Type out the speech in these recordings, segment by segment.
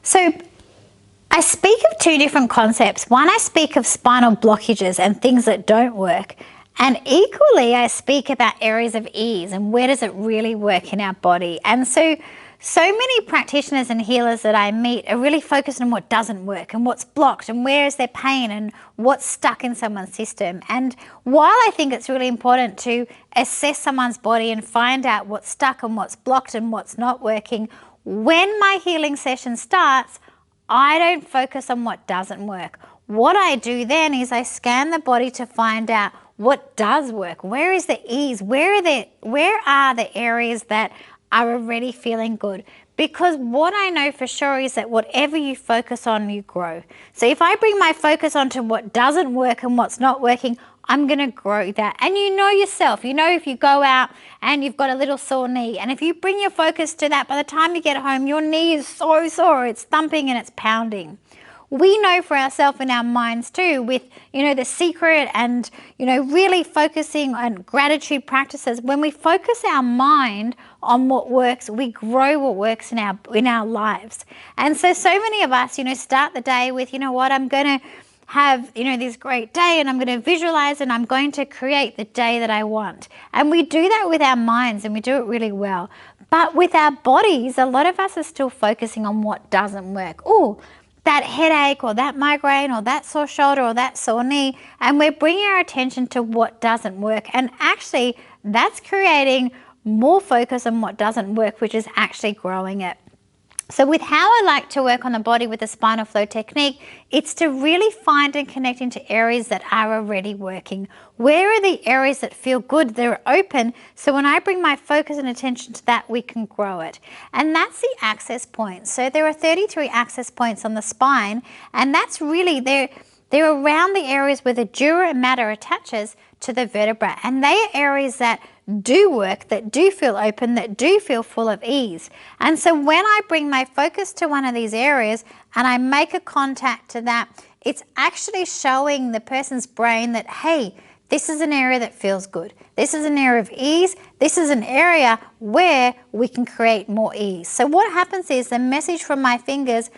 So I speak of two different concepts. One, I speak of spinal blockages and things that don't work. And equally, I speak about areas of ease and where does it really work in our body. And so many practitioners and healers that I meet are really focused on what doesn't work and what's blocked and where is their pain and what's stuck in someone's system. And while I think it's really important to assess someone's body and find out what's stuck and what's blocked and what's not working, when my healing session starts, I don't focus on what doesn't work. What I do then is I scan the body to find out what does work. Where is the ease? Where are the areas that are already feeling good? Because what I know for sure is that whatever you focus on, you grow. So if I bring my focus onto what doesn't work and what's not working, I'm going to grow that. And you know yourself, you know if you go out and you've got a little sore knee, and if you bring your focus to that, by the time you get home, your knee is so sore, it's thumping and it's pounding. We know for ourselves in our minds too, with, the secret and, really focusing on gratitude practices. When we focus our mind on what works, we grow what works in our lives. And so many of us, start the day with, I'm going to have, this great day and I'm going to visualize and I'm going to create the day that I want. And we do that with our minds and we do it really well. But with our bodies, a lot of us are still focusing on what doesn't work. Oh, that headache or that migraine or that sore shoulder or that sore knee, and we're bringing our attention to what doesn't work. And actually, that's creating more focus on what doesn't work, which is actually growing it. So with how I like to work on the body with the Spinal Flow Technique, it's to really find and connect into areas that are already working. Where are the areas that feel good, they're open, so when I bring my focus and attention to that, we can grow it. And that's the access point. So there are 33 access points on the spine, and that's really, they're around the areas where the dura mater attaches to the vertebra. And they are areas that do work, that do feel open, that do feel full of ease. And so when I bring my focus to one of these areas and I make a contact to that, it's actually showing the person's brain that, hey, this is an area that feels good. This is an area of ease. This is an area where we can create more ease. So what happens is the message from my fingers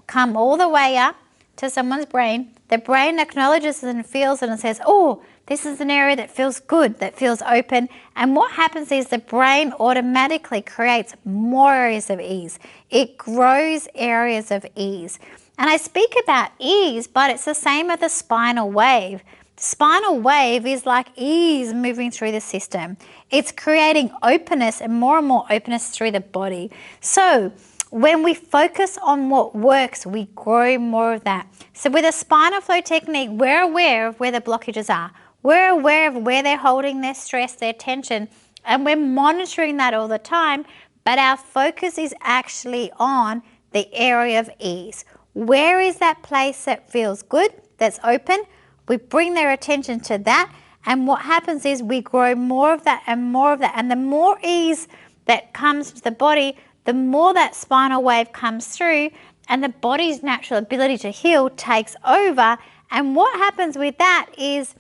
come all the way up to someone's brain. The brain acknowledges and feels it and says, oh, this is an area that feels good, that feels open. And what happens is the brain automatically creates more areas of ease. It grows areas of ease. And I speak about ease, but it's the same as the spinal wave. The spinal wave is like ease moving through the system. It's creating openness and more openness through the body. So when we focus on what works, we grow more of that. So with a Spinal Flow Technique, we're aware of where the blockages are. We're aware of where they're holding their stress, their tension, and we're monitoring that all the time, but our focus is actually on the area of ease. Where is that place that feels good, that's open? We bring their attention to that, and what happens is we grow more of that and more of that, and the more ease that comes to the body, the more that spinal wave comes through, and the body's natural ability to heal takes over. And what happens with that is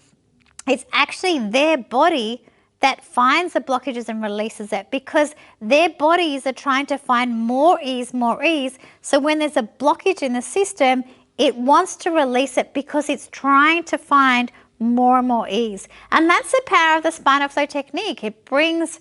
it's actually their body that finds the blockages and releases it, because their bodies are trying to find more ease. So when there's a blockage in the system, it wants to release it because it's trying to find more and more ease. And that's the power of the Spinal Flow Technique. It brings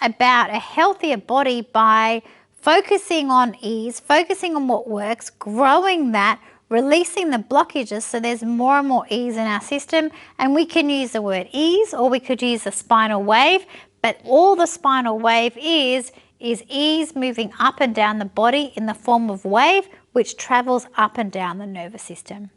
about a healthier body by focusing on ease, focusing on what works, growing that, releasing the blockages, so there's more and more ease in our system. And we can use the word ease, or we could use the spinal wave, but all the spinal wave is ease moving up and down the body in the form of wave, which travels up and down the nervous system.